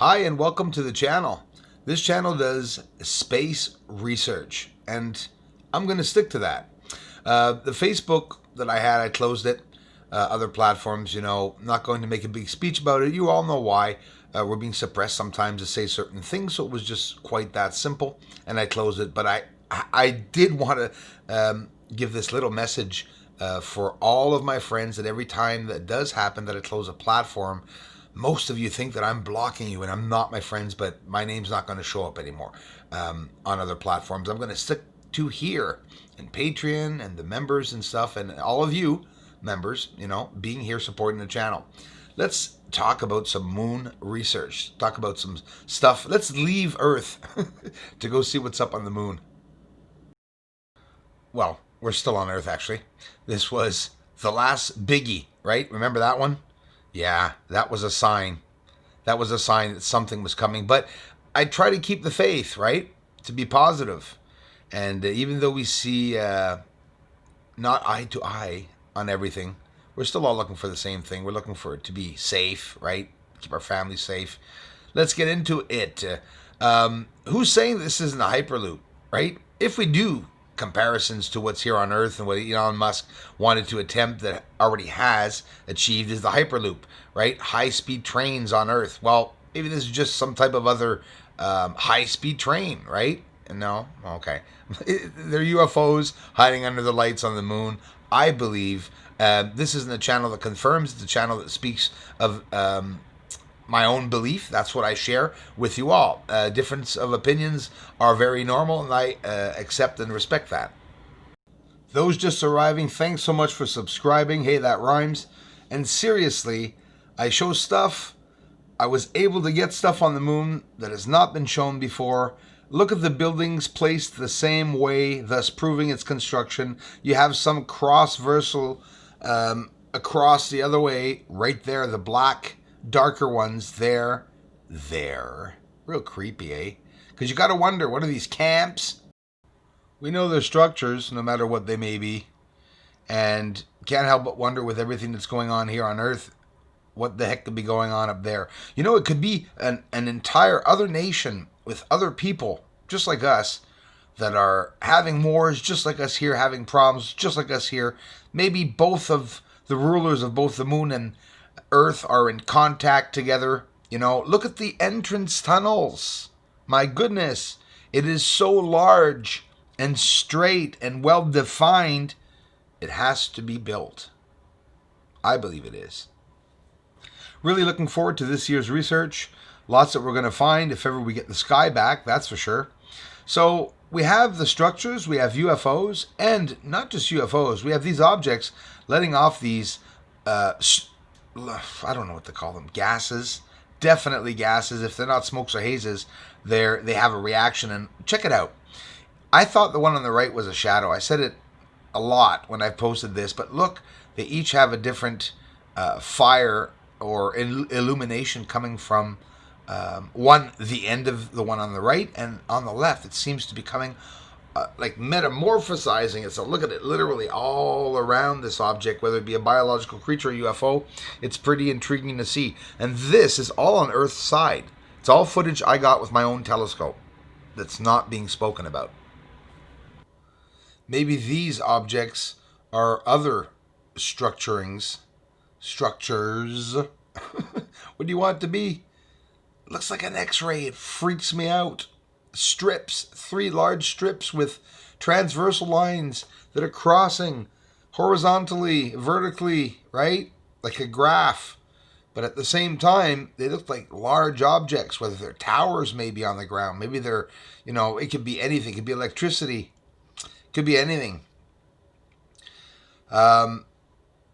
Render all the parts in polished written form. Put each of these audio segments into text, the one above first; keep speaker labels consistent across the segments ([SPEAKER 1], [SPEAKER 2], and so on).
[SPEAKER 1] Hi and welcome to the channel. This channel does space research and I'm going to stick to that. The Facebook that I had, I closed it. Other platforms, not going to make a big speech about it. You all know why. We're being suppressed sometimes to say certain things, so it was just quite that simple and I closed it. But I did want to give this little message for all of my friends that every time that does happen that I close a platform, most of you think that I'm blocking you, and I'm not, my friends, but my name's not going to show up anymore on other platforms. I'm going to stick to here and Patreon and the members and stuff, and all of you members, being here supporting the channel. Let's talk about some moon research, talk about some stuff. Let's leave Earth to go see what's up on the moon. Well, we're still on Earth, actually. This was the last biggie, right? Remember that one? Yeah, that was a sign. That was a sign that something was coming. But I try to keep the faith, right? To be positive. And even though we see not eye to eye on everything, we're still all looking for the same thing. We're looking for it to be safe, right? Keep our families safe. Let's get into it. Who's saying this isn't a hyperloop, right? If we do comparisons to what's here on Earth and what Elon Musk wanted to attempt that already has achieved is the Hyperloop, right? High-speed trains on Earth. Well, maybe this is just some type of other high-speed train, right? No? Okay. They're UFOs hiding under the lights on the moon. I believe this isn't a channel that confirms. It's a channel that speaks of my own belief. That's what I share with you all. Difference of opinions are very normal, and I accept and respect that. Those just arriving, thanks so much for subscribing. Hey, that rhymes. And seriously, I show stuff. I was able to get stuff on the moon that has not been shown before. Look at the buildings placed the same way, thus proving its construction. You have some cross-versal across the other way, right there, the black darker ones there. Real creepy, eh? Because you got to wonder, what are these camps? We know their structures, no matter what they may be. And can't help but wonder with everything that's going on here on Earth, what the heck could be going on up there? It could be an entire other nation with other people, just like us, that are having wars, just like us here, having problems, just like us here. Maybe both of the rulers of both the moon and Earth are in contact together. Look at the entrance tunnels. My goodness, it is so large and straight and well defined. It has to be built. I believe it is. Really looking forward to this year's research. Lots that we're going to find if ever we get the sky back, that's for sure. So we have the structures, we have UFOs, and not just UFOs. We have these objects letting off these I don't know what to call them, gases. Definitely gases. If they're not smokes or hazes, they have a reaction. And check it out. I thought the one on the right was a shadow. I said it a lot when I posted this, but look, they each have a different fire or illumination coming from the end of the one on the right, and on the left it seems to be coming like metamorphosizing it. So look at it literally all around this object, whether it be a biological creature or UFO. It's pretty intriguing to see. And this is all on Earth's side. It's all footage I got with my own telescope that's not being spoken about. Maybe these objects are other structures. What do you want it to be? It looks like an X-ray. It freaks me out. Strips, 3 large strips with transversal lines that are crossing horizontally, vertically, right? Like a graph. But at the same time, they look like large objects, whether they're towers maybe on the ground. Maybe they're, it could be anything. It could be electricity. It could be anything. My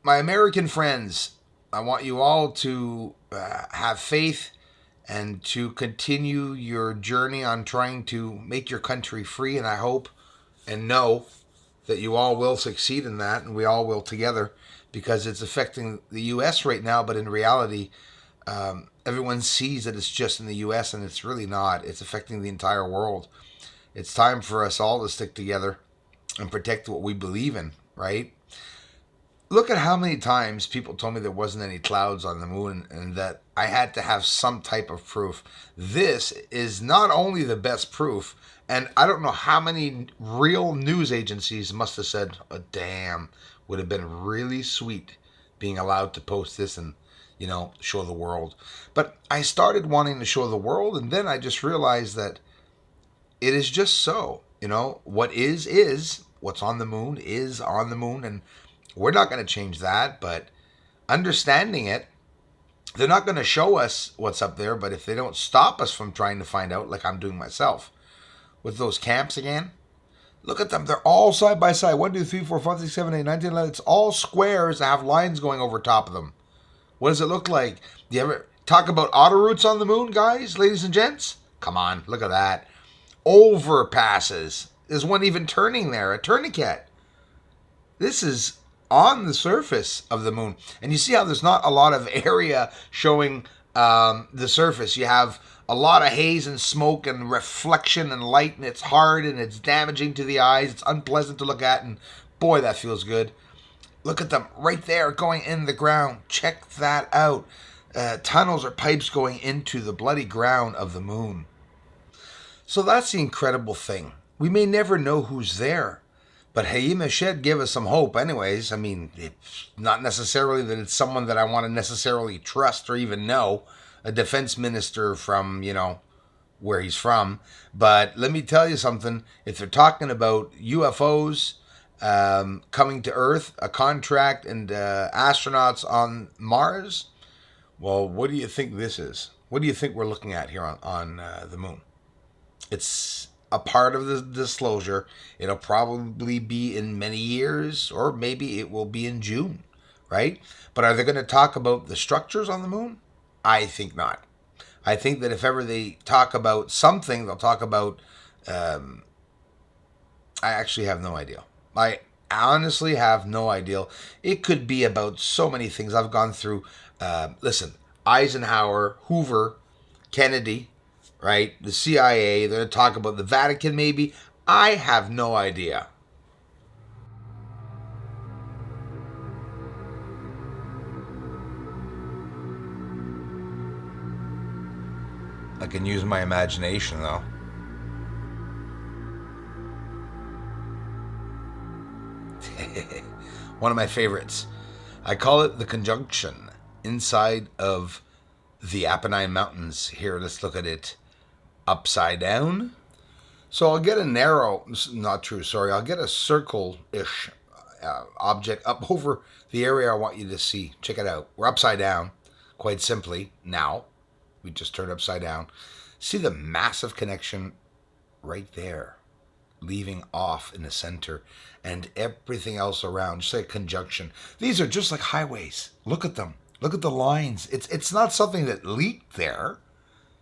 [SPEAKER 1] American friends, I want you all to have faith and to continue your journey on trying to make your country free. And I hope and know that you all will succeed in that, and we all will together, because it's affecting the U.S. right now. But in reality, everyone sees that it's just in the U.S., and it's really not. It's affecting the entire world. It's time for us all to stick together and protect what we believe in, right? Look at how many times people told me there wasn't any clouds on the moon and that I had to have some type of proof. This is not only the best proof, and I don't know how many real news agencies must have said, oh, damn, would have been really sweet being allowed to post this and, show the world. But I started wanting to show the world, and then I just realized that it is just so. What is. What's on the moon is on the moon, and we're not going to change that, but understanding it, they're not going to show us what's up there, but if they don't stop us from trying to find out, like I'm doing myself, with those camps again, look at them. They're all side by side. 1, 2, 3, 4, 5, 6, 7, 8, 9, 10, 11. It's all squares that have lines going over top of them. What does it look like? Do you ever talk about autoroutes on the moon, guys, ladies and gents? Come on, look at that. Overpasses. There's one even turning there, a tourniquet. This is on the surface of the moon. And you see how there's not a lot of area showing the surface. You have a lot of haze and smoke and reflection and light, and it's hard and it's damaging to the eyes. It's unpleasant to look at, and boy, that feels good. Look at them right there going in the ground. Check that out. Tunnels or pipes going into the bloody ground of the moon. So that's the incredible thing. We may never know who's there, but Hayim Eshed gave us some hope anyways. I mean, it's not necessarily that it's someone that I want to necessarily trust or even know, a defense minister from, where he's from. But let me tell you something. If they're talking about UFOs coming to Earth, a contract, and astronauts on Mars, well, what do you think this is? What do you think we're looking at here on the moon? It's a part of the disclosure. It'll probably be in many years, or maybe it will be in June, right? But are they going to talk about the structures on the moon? I think not. I think that if ever they talk about something, they'll talk about... I actually have no idea. I honestly have no idea. It could be about so many things. I've gone through... listen, Eisenhower, Hoover, Kennedy... right? The CIA, they're going to talk about the Vatican maybe. I have no idea. I can use my imagination though. One of my favorites. I call it the conjunction inside of the Apennine Mountains. Here, let's look at it upside down. So I'll get a narrow, not true, sorry, I'll get a circle-ish object up over the area I want you to see. Check it out. We're upside down, quite simply. Now, we just turned upside down. See the massive connection right there, leaving off in the center, and everything else around, just like a conjunction. These are just like highways. Look at them. Look at the lines. It's not something that leaked there.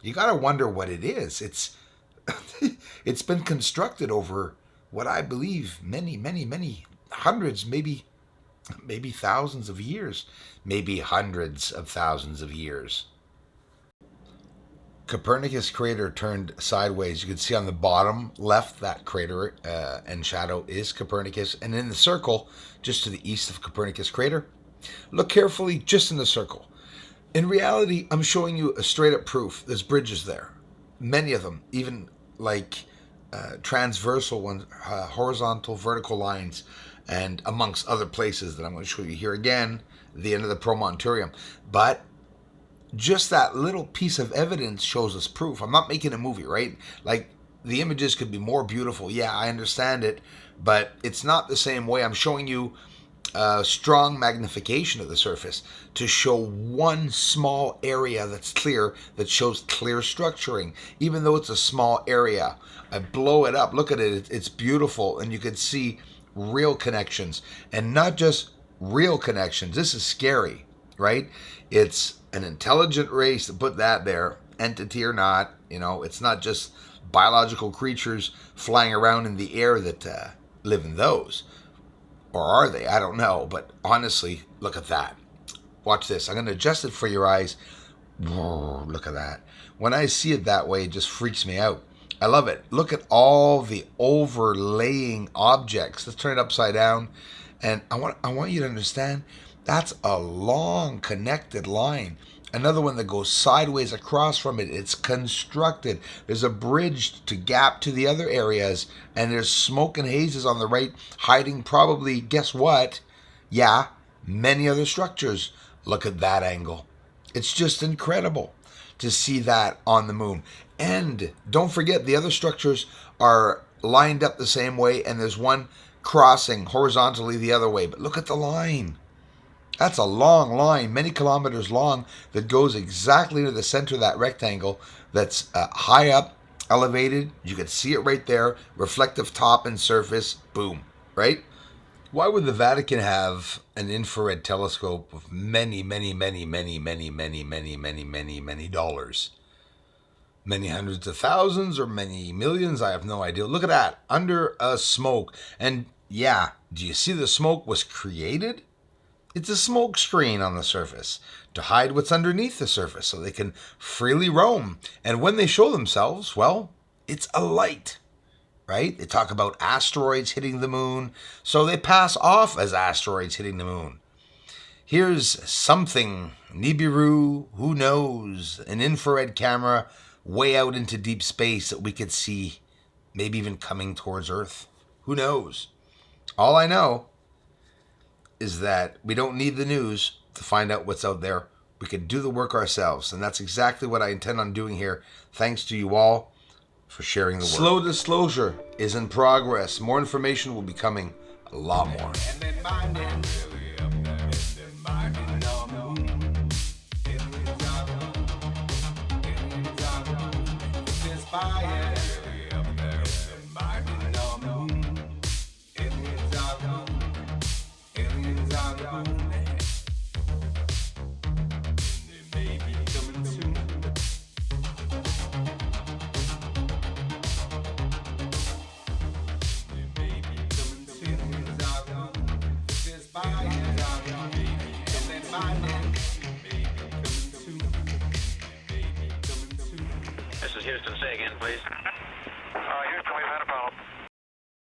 [SPEAKER 1] You got to wonder what it is. It's been constructed over what I believe many hundreds, maybe thousands of years, maybe hundreds of thousands of years. Copernicus crater turned sideways. You can see on the bottom left that crater and shadow is Copernicus, and in the circle just to the east of Copernicus crater, look carefully just in the circle. In reality, I'm showing you a straight up proof. There's bridges there, many of them, even like transversal ones, horizontal, vertical lines, and amongst other places that I'm going to show you here again, the end of the promontorium. But just that little piece of evidence shows us proof. I'm not making a movie, right? Like, the images could be more beautiful. Yeah, I understand it, but it's not the same way. I'm showing you strong magnification of the surface to show one small area that's clear, that shows clear structuring, even though it's a small area. I blow it up. Look at it. It's beautiful, and you can see real connections, and not just real connections. This is scary, right? It's an intelligent race to put that there, entity or not. It's not just biological creatures flying around in the air that live in those. Or are they? I don't know. But honestly, look at that. Watch this. I'm going to adjust it for your eyes. Whoa, look at that. When I see it that way, it just freaks me out. I love it. Look at all the overlaying objects. Let's turn it upside down. And I want you to understand that's a long connected line. Another one that goes sideways across from it. It's constructed. There's a bridge to gap to the other areas, and there's smoke and hazes on the right, hiding probably, guess what? Yeah, many other structures. Look at that angle. It's just incredible to see that on the moon. And don't forget, the other structures are lined up the same way, and there's one crossing horizontally the other way. But look at the line. That's a long line, many kilometers long, that goes exactly to the center of that rectangle that's high up, elevated. You can see it right there, reflective top and surface, boom, right? Why would the Vatican have an infrared telescope of many dollars? Many hundreds of thousands or many millions? I have no idea. Look at that, under a smoke. And yeah, do you see the smoke was created? It's a smoke screen on the surface to hide what's underneath the surface so they can freely roam. And when they show themselves, well, it's a light, right? They talk about asteroids hitting the moon, so they pass off as asteroids hitting the moon. Here's something, Nibiru, who knows, an infrared camera way out into deep space that we could see, maybe even coming towards Earth. Who knows? All I know is that we don't need the news to find out what's out there. We can do the work ourselves, and that's exactly what I intend on doing here. Thanks to you all for sharing the work. Slow disclosure is in progress. More information will be coming, a lot more.
[SPEAKER 2] This is Houston. Say again, please.